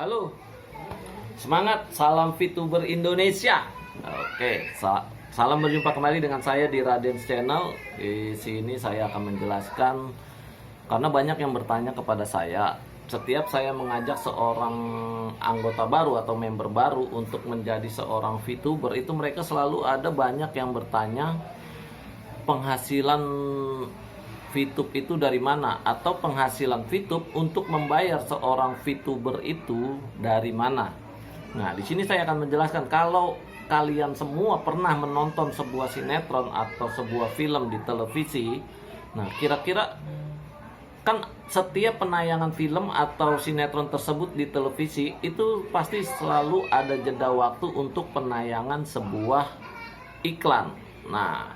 Halo, semangat, salam VTuber Indonesia. Oke, salam berjumpa kembali dengan saya di Raden's Channel. Di sini saya akan menjelaskan karena banyak yang bertanya kepada saya. Setiap saya mengajak seorang anggota baru atau member baru untuk menjadi seorang VTuber, itu mereka selalu ada banyak yang bertanya penghasilan VTube itu dari mana, atau penghasilan VTube untuk membayar seorang VTuber itu dari mana. Nah, di sini saya akan menjelaskan kalau kalian semua pernah menonton sebuah sinetron atau sebuah film di televisi. Nah, kira-kira kan setiap penayangan film atau sinetron tersebut di televisi itu pasti selalu ada jeda waktu untuk penayangan sebuah iklan. Nah,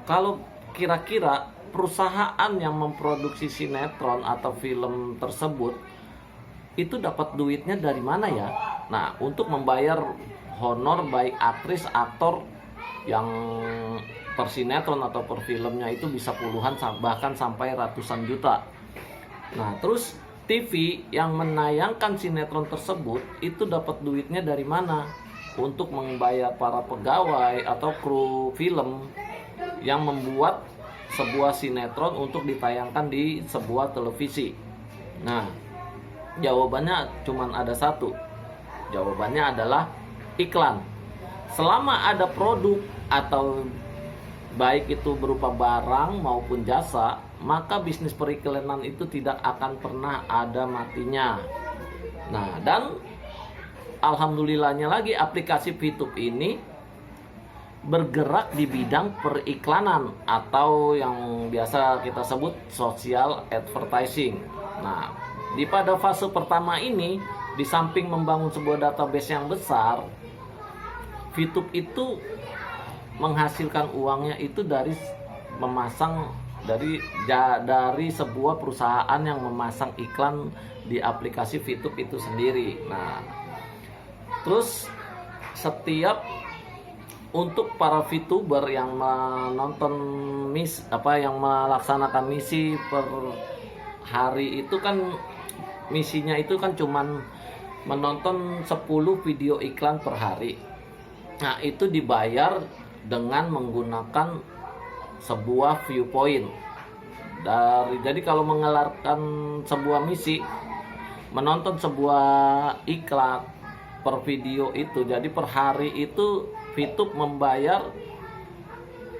kalau kira-kira perusahaan yang memproduksi sinetron atau film tersebut itu dapat duitnya dari mana ya? Nah, untuk membayar honor baik aktris, aktor yang per sinetron atau per filmnya itu bisa puluhan bahkan sampai ratusan juta. Nah, terus TV yang menayangkan sinetron tersebut itu dapat duitnya dari mana? Untuk membayar para pegawai atau kru film yang membuat sebuah sinetron untuk ditayangkan di sebuah televisi. Nah, jawabannya cuma ada satu. Jawabannya adalah iklan. Selama ada produk atau baik itu berupa barang maupun jasa, maka bisnis periklanan itu tidak akan pernah ada matinya. Nah, dan alhamdulillahnya lagi aplikasi VTube ini bergerak di bidang periklanan atau yang biasa kita sebut social advertising. Nah, pada fase pertama ini, di samping membangun sebuah database yang besar, VTube itu menghasilkan uangnya itu dari memasang dari sebuah perusahaan yang memasang iklan di aplikasi VTube itu sendiri. Nah, terus setiap untuk para VTuber yang menonton yang melaksanakan misi per hari itu kan, misinya itu kan cuman menonton 10 video iklan per hari. Nah, itu dibayar dengan menggunakan sebuah viewpoint. Jadi kalau mengelarkan sebuah misi, menonton sebuah iklan per video itu, jadi per hari itu VTube membayar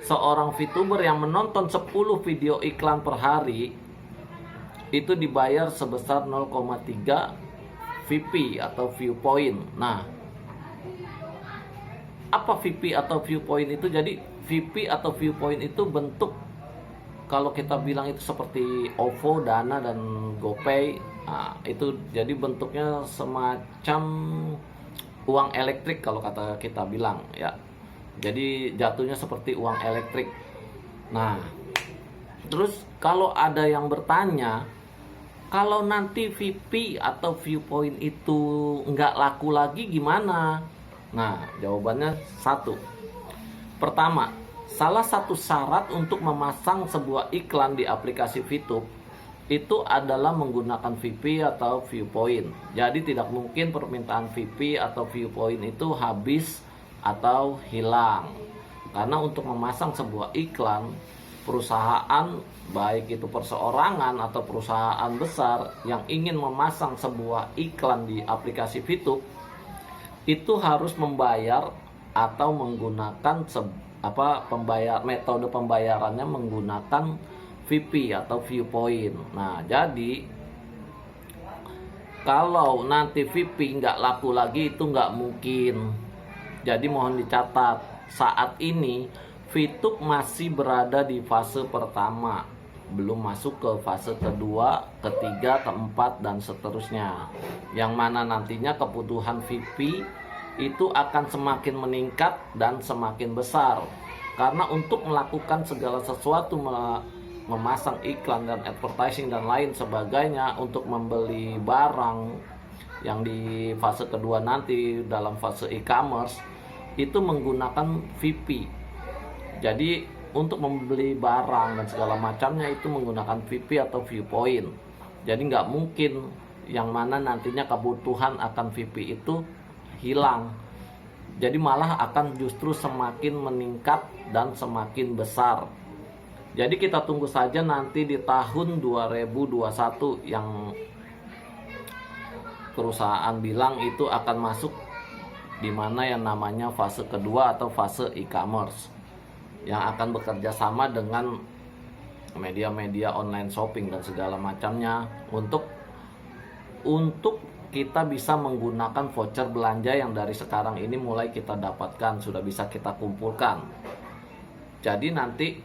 seorang VTuber yang menonton 10 video iklan per hari itu dibayar sebesar 0,3 VP atau viewpoint. Nah, apa VP atau viewpoint itu? Jadi VP atau viewpoint itu bentuk, kalau kita bilang itu seperti OVO, Dana, dan GoPay. Nah, itu jadi bentuknya semacam uang elektrik kalau kata kita bilang ya. Jadi jatuhnya seperti uang elektrik. Nah, terus kalau ada yang bertanya, kalau nanti VP atau viewpoint itu nggak laku lagi gimana? Nah, jawabannya satu. Pertama, salah satu syarat untuk memasang sebuah iklan di aplikasi VTube itu adalah menggunakan VP atau viewpoint. Jadi tidak mungkin permintaan VP atau viewpoint itu habis atau hilang. Karena untuk memasang sebuah iklan, perusahaan baik itu perseorangan atau perusahaan besar yang ingin memasang sebuah iklan di aplikasi VTube itu harus membayar atau menggunakan metode pembayarannya menggunakan VP atau viewpoint. Nah, jadi kalau nanti VP nggak laku lagi itu nggak mungkin. Jadi mohon dicatat, saat ini VTube masih berada di fase pertama, belum masuk ke fase kedua, ketiga, keempat, dan seterusnya. Yang mana nantinya kebutuhan VP itu akan semakin meningkat dan semakin besar. Karena untuk melakukan segala sesuatu, memasang iklan dan advertising dan lain sebagainya, untuk membeli barang yang di fase kedua nanti dalam fase e-commerce itu menggunakan VP. Jadi untuk membeli barang dan segala macamnya itu menggunakan VP atau viewpoint. Jadi nggak mungkin yang mana nantinya kebutuhan akan VP itu hilang. Jadi malah akan justru semakin meningkat dan semakin besar. Jadi kita tunggu saja nanti di tahun 2021 yang perusahaan bilang itu akan masuk di mana yang namanya fase kedua atau fase e-commerce yang akan bekerja sama dengan media-media online shopping dan segala macamnya untuk kita bisa menggunakan voucher belanja yang dari sekarang ini mulai kita dapatkan, sudah bisa kita kumpulkan. Jadi nanti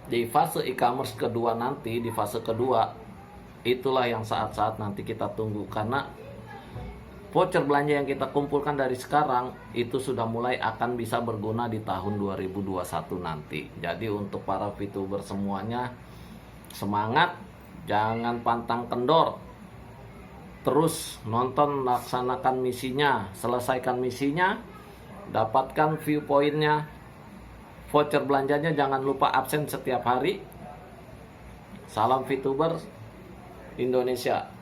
di fase e-commerce kedua nanti, di fase kedua itulah yang saat-saat nanti kita tunggu, karena voucher belanja yang kita kumpulkan dari sekarang itu sudah mulai akan bisa berguna di tahun 2021 nanti. Jadi untuk para VTuber semuanya, semangat, jangan pantang kendor, terus nonton, laksanakan misinya, selesaikan misinya, dapatkan viewpointnya, voucher belanjanya jangan lupa absen setiap hari. Salam VTuber Indonesia.